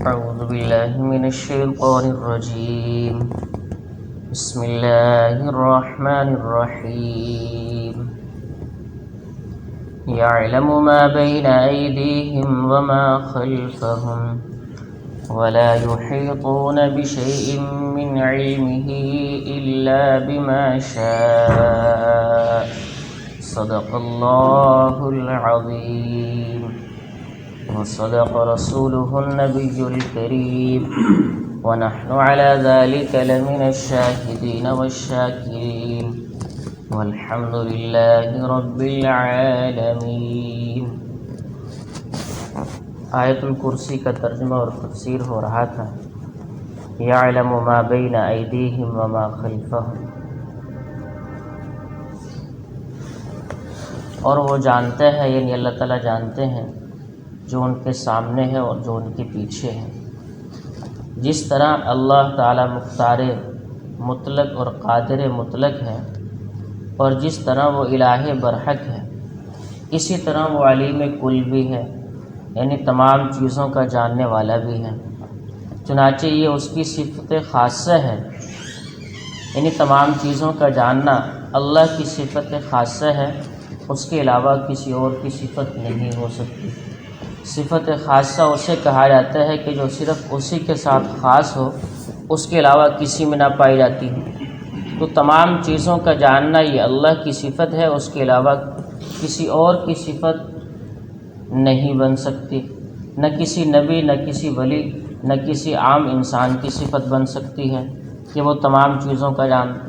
أعوذ بالله من الشيطان الرجيم بسم الله الرحمن الرحيم يعلم ما بين أيديهم وما خلفهم ولا يحيطون بشيء من علمه إلا بما شاء صدق الله العظيم وصدق رسوله النبي الكريم ونحن على ذلك لمن الشاهدين والشاكرين والحمد لله رب العالمين۔ آیت الکرسی کا ترجمہ اور تفسیر ہو رہا تھا۔ یعلم ما بین ایدیہم وما خلفہم، اور وہ جانتے ہیں، یعنی اللہ تعالیٰ جانتے ہیں جو ان کے سامنے ہے اور جو ان کے پیچھے ہے۔ جس طرح اللہ تعالیٰ مختار مطلق اور قادر مطلق ہے، اور جس طرح وہ الہ برحق ہے، اسی طرح وہ علیم کل بھی ہے، یعنی تمام چیزوں کا جاننے والا بھی ہے۔ چنانچہ یہ اس کی صفت خاصہ ہے، یعنی تمام چیزوں کا جاننا اللہ کی صفت خاصہ ہے، اس کے علاوہ کسی اور کی صفت نہیں ہو سکتی۔ صفت خاصہ اسے کہا جاتا ہے کہ جو صرف اسی کے ساتھ خاص ہو، اس کے علاوہ کسی میں نہ پائی جاتی ہو۔ تو تمام چیزوں کا جاننا یہ اللہ کی صفت ہے، اس کے علاوہ کسی اور کی صفت نہیں بن سکتی۔ نہ کسی نبی، نہ کسی ولی، نہ کسی عام انسان کی صفت بن سکتی ہے کہ وہ تمام چیزوں کا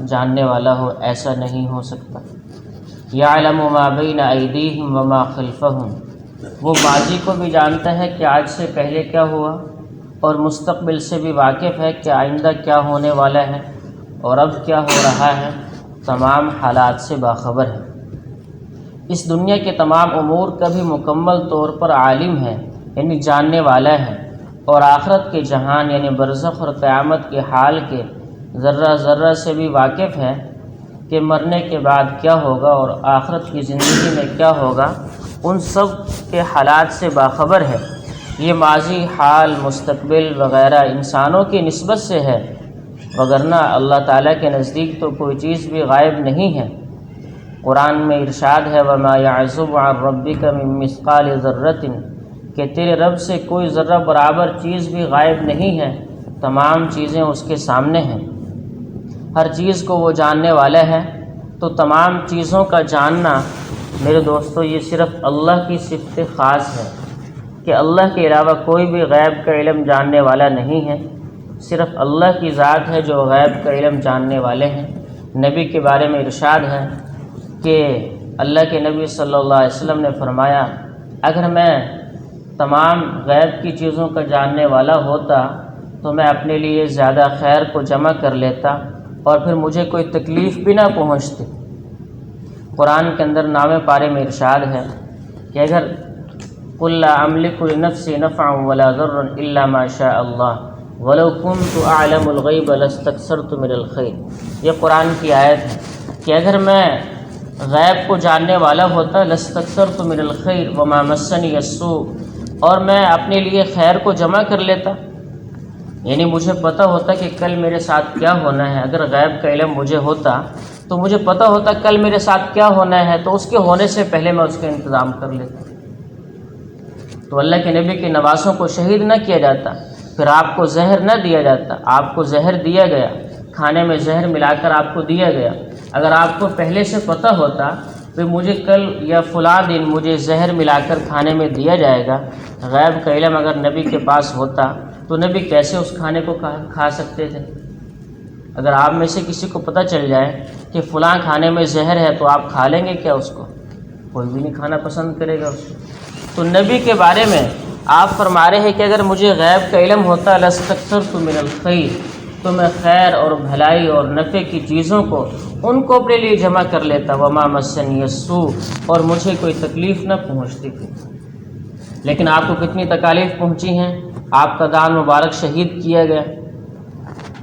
جاننے والا ہو، ایسا نہیں ہو سکتا۔ یعلم ما بین ایدیہم وما خلفہم، وہ ماضی کو بھی جانتا ہے کہ آج سے پہلے کیا ہوا، اور مستقبل سے بھی واقف ہے کہ آئندہ کیا ہونے والا ہے اور اب کیا ہو رہا ہے، تمام حالات سے باخبر ہے۔ اس دنیا کے تمام امور کا بھی مکمل طور پر عالم ہے، یعنی جاننے والا ہے، اور آخرت کے جہان یعنی برزخ اور قیامت کے حال کے ذرہ ذرہ سے بھی واقف ہے کہ مرنے کے بعد کیا ہوگا اور آخرت کی زندگی میں کیا ہوگا، ان سب کے حالات سے باخبر ہے۔ یہ ماضی، حال، مستقبل وغیرہ انسانوں کی نسبت سے ہے، وگرنہ اللہ تعالیٰ کے نزدیک تو کوئی چیز بھی غائب نہیں ہے۔ قرآن میں ارشاد ہے وَمَا يَعْزُبُ عَنْ رَبِّكَ مِن مِّثْقَالِ ذَرَّةٍ، کہ تیرے رب سے کوئی ذرہ برابر چیز بھی غائب نہیں ہے، تمام چیزیں اس کے سامنے ہیں، ہر چیز کو وہ جاننے والا ہے۔ تو تمام چیزوں کا جاننا میرے دوستو یہ صرف اللہ کی صفت خاص ہے کہ اللہ کے علاوہ کوئی بھی غیب کا علم جاننے والا نہیں ہے، صرف اللہ کی ذات ہے جو غیب کا علم جاننے والے ہیں۔ نبی کے بارے میں ارشاد ہے کہ اللہ کے نبی صلی اللہ علیہ وسلم نے فرمایا اگر میں تمام غیب کی چیزوں کا جاننے والا ہوتا تو میں اپنے لیے زیادہ خیر کو جمع کر لیتا اور پھر مجھے کوئی تکلیف بھی نہ پہنچتی۔ قرآن کے اندر 9ویں پارے میں ارشاد ہے کہ اگر قُل لَا أَمْلِكُ لِنَفْسِي نَفْعًا وَلَا ضَرًّا إِلَّا مَا شَاءَ اللَّهُ وَلَوْ كُنْتُ أَعْلَمُ الْغَيْبَ لَاسْتَكْثَرْتُ مِنَ الْخَيْرِ۔ یہ قرآن کی آیت ہے کہ اگر میں غیب کو جاننے والا ہوتا لَاسْتَكْثَرْتُ مِنَ الْخَيْرِ وَمَا مَسَّنِيَ السُّوءُ، اور میں اپنے لیے خیر کو جمع کر لیتا، یعنی مجھے پتہ ہوتا کہ کل میرے ساتھ کیا ہونا ہے۔ اگر غیب کا علم مجھے ہوتا تو مجھے پتہ ہوتا کل میرے ساتھ کیا ہونا ہے، تو اس کے ہونے سے پہلے میں اس کا انتظام کر لیتا۔ تو اللہ کے نبی کے نواسوں کو شہید نہ کیا جاتا، پھر آپ کو زہر نہ دیا جاتا، آپ کو زہر دیا گیا، کھانے میں زہر ملا کر آپ کو دیا گیا۔ اگر آپ کو پہلے سے پتہ ہوتا کہ مجھے کل یا فلاں دن مجھے زہر ملا کر کھانے میں دیا جائے گا، غیب کا علم اگر نبی کے پاس ہوتا تو نبی کیسے اس کھانے کو کھا سکتے تھے؟ اگر آپ میں سے کسی کو پتہ چل جائے کہ فلاں کھانے میں زہر ہے تو آپ کھا لیں گے کیا اس کو؟ کوئی بھی نہیں کھانا پسند کرے گا اس کو۔ تو نبی کے بارے میں آپ فرما رہے ہیں کہ اگر مجھے غیب کا علم ہوتا لَاسْتَكْثَرْتُ مِنَ الْخَيْرِ، تو میں خیر اور بھلائی اور نفع کی چیزوں کو ان کو اپنے لیے جمع کر لیتا، وَمَا مَسَّنِيَ السُّوءُ، اور مجھے کوئی تکلیف نہ پہنچتی تھی۔ لیکن آپ کو کتنی تکالیف پہنچی ہیں، آپ کا دان مبارک شہید کیا گیا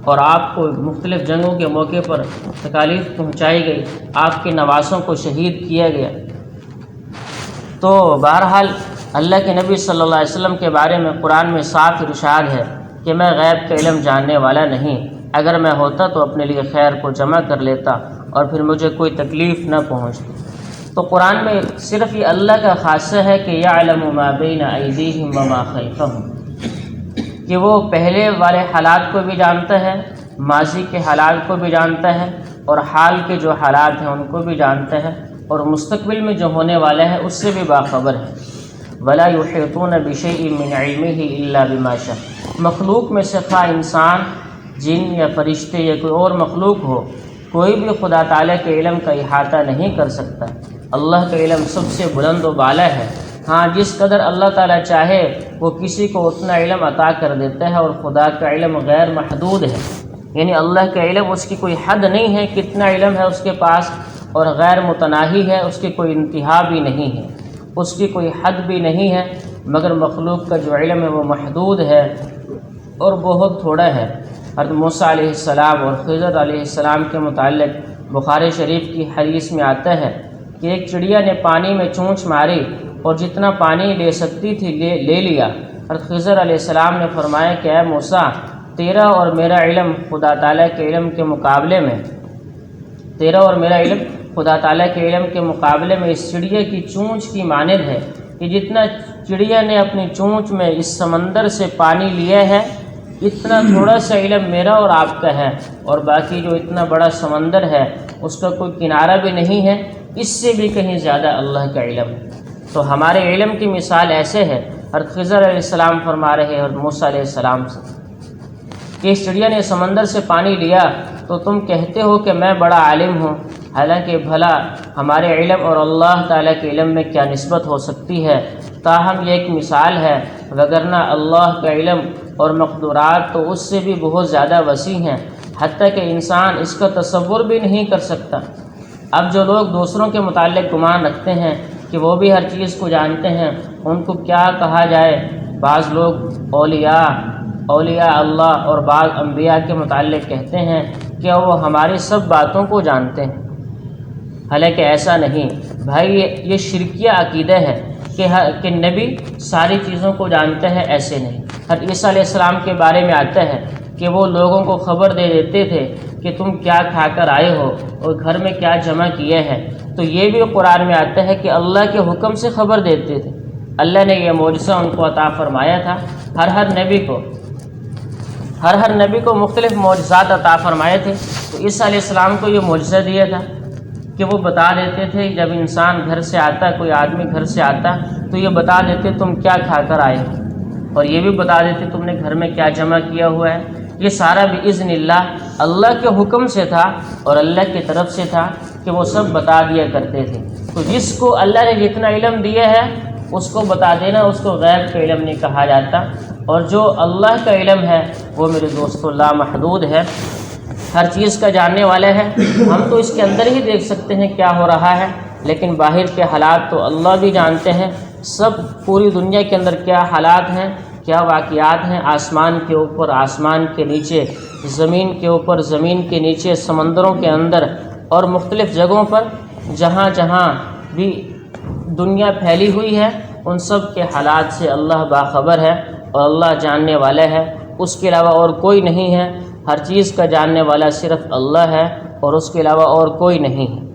اور آپ کو مختلف جنگوں کے موقع پر تکالیف پہنچائی گئی، آپ کے نواسوں کو شہید کیا گیا۔ تو بہرحال اللہ کے نبی صلی اللہ علیہ وسلم کے بارے میں قرآن میں صاف ارشاد ہے کہ میں غیب کا علم جاننے والا نہیں، اگر میں ہوتا تو اپنے لیے خیر کو جمع کر لیتا اور پھر مجھے کوئی تکلیف نہ پہنچتی۔ تو قرآن میں صرف یہ اللہ کا خاصہ ہے کہ یعلم ما بین ایدیہم وما خلفہم، کہ وہ پہلے والے حالات کو بھی جانتا ہے، ماضی کے حالات کو بھی جانتا ہے، اور حال کے جو حالات ہیں ان کو بھی جانتا ہے، اور مستقبل میں جو ہونے والا ہے اس سے بھی باخبر ہے۔ ولا یحیطون بشیء من علمہ الا بما شاء، مخلوق میں سے خواہ انسان، جن یا فرشتے یا کوئی اور مخلوق ہو، کوئی بھی خدا تعالیٰ کے علم کا احاطہ نہیں کر سکتا۔ اللہ کا علم سب سے بلند و بالا ہے۔ ہاں، جس قدر اللہ تعالیٰ چاہے وہ کسی کو اتنا علم عطا کر دیتا ہے، اور خدا کا علم غیر محدود ہے، یعنی اللہ کا علم اس کی کوئی حد نہیں ہے، کتنا علم ہے اس کے پاس، اور غیر متناہی ہے، اس کی کوئی انتہا بھی نہیں ہے، اس کی کوئی حد بھی نہیں ہے، مگر مخلوق کا جو علم ہے وہ محدود ہے اور بہت تھوڑا ہے۔ حضرت موسیٰ علیہ السلام اور خضر علیہ السلام کے متعلق بخاری شریف کی حدیث میں آتا ہے کہ ایک چڑیا نے پانی میں چونچ ماری اور جتنا پانی لے سکتی تھی لے لیا۔ حضرت خضر علیہ السلام نے فرمایا کہ اے موسیٰ، تیرا اور میرا علم خدا تعالیٰ کے علم کے مقابلے میں خدا تعالیٰ کے علم کے مقابلے میں اس چڑیا کی چونچ کی مانند ہے، کہ جتنا چڑیا نے اپنی چونچ میں اس سمندر سے پانی لیا ہے، اتنا تھوڑا سا علم میرا اور آپ کا ہے، اور باقی جو اتنا بڑا سمندر ہے اس کا کوئی کنارہ بھی نہیں ہے، اس سے بھی کہیں زیادہ اللہ کا علم ہے۔ تو ہمارے علم کی مثال ایسے ہے، حضرت خضر علیہ السلام فرما رہے ہیں اور موسیٰ علیہ السلام سے کہ اس چڑیا نے سمندر سے پانی لیا تو تم کہتے ہو کہ میں بڑا عالم ہوں، حالانکہ بھلا ہمارے علم اور اللہ تعالیٰ کے علم میں کیا نسبت ہو سکتی ہے؟ تاہم یہ ایک مثال ہے، وگرنہ اللہ کا علم اور مقدورات تو اس سے بھی بہت زیادہ وسیع ہیں، حتیٰ کہ انسان اس کا تصور بھی نہیں کر سکتا۔ اب جو لوگ دوسروں کے متعلق گمان رکھتے ہیں کہ وہ بھی ہر چیز کو جانتے ہیں، ان کو کیا کہا جائے؟ بعض لوگ اولیاء اللہ اور بعض انبیاء کے متعلق کہتے ہیں کہ وہ ہماری سب باتوں کو جانتے ہیں، حالانکہ ایسا نہیں بھائی، یہ شرکیہ عقیدہ ہے کہ نبی ساری چیزوں کو جانتا ہے، ایسے نہیں۔ حضرت عیسیٰ علیہ السلام کے بارے میں آتا ہے کہ وہ لوگوں کو خبر دے دیتے تھے کہ تم کیا کھا کر آئے ہو اور گھر میں کیا جمع کیے ہے، تو یہ بھی قرآن میں آتا ہے کہ اللہ کے حکم سے خبر دیتے تھے۔ اللہ نے یہ معجزہ ان کو عطا فرمایا تھا۔ ہر نبی کو مختلف معجزات عطا فرمائے تھے، تو عیسیٰ علیہ السلام کو یہ معجزہ دیا تھا کہ وہ بتا دیتے تھے، جب انسان گھر سے آتا، کوئی آدمی گھر سے آتا تو یہ بتا دیتے تم کیا کھا کر آئے ہو، اور یہ بھی بتا دیتے تم نے گھر میں کیا جمع کیا ہوا ہے۔ یہ سارا بِإِذْنِ اللہ، اللہ کے حکم سے تھا اور اللہ کی طرف سے تھا کہ وہ سب بتا دیا کرتے تھے۔ تو جس کو اللہ نے جتنا علم دیا ہے اس کو بتا دینا، اس کو غیب کا علم نہیں کہا جاتا، اور جو اللہ کا علم ہے وہ میرے دوستو لامحدود ہے، ہر چیز کا جاننے والا ہے۔ ہم تو اس کے اندر ہی دیکھ سکتے ہیں کیا ہو رہا ہے، لیکن باہر کے حالات تو اللہ بھی جانتے ہیں، سب پوری دنیا کے اندر کیا حالات ہیں، کیا واقعات ہیں، آسمان کے اوپر، آسمان کے نیچے، زمین کے اوپر، زمین کے نیچے، سمندروں کے اندر اور مختلف جگہوں پر جہاں جہاں بھی دنیا پھیلی ہوئی ہے، ان سب کے حالات سے اللہ باخبر ہے اور اللہ جاننے والا ہے، اس کے علاوہ اور کوئی نہیں ہے۔ ہر چیز کا جاننے والا صرف اللہ ہے اور اس کے علاوہ اور کوئی نہیں ہے۔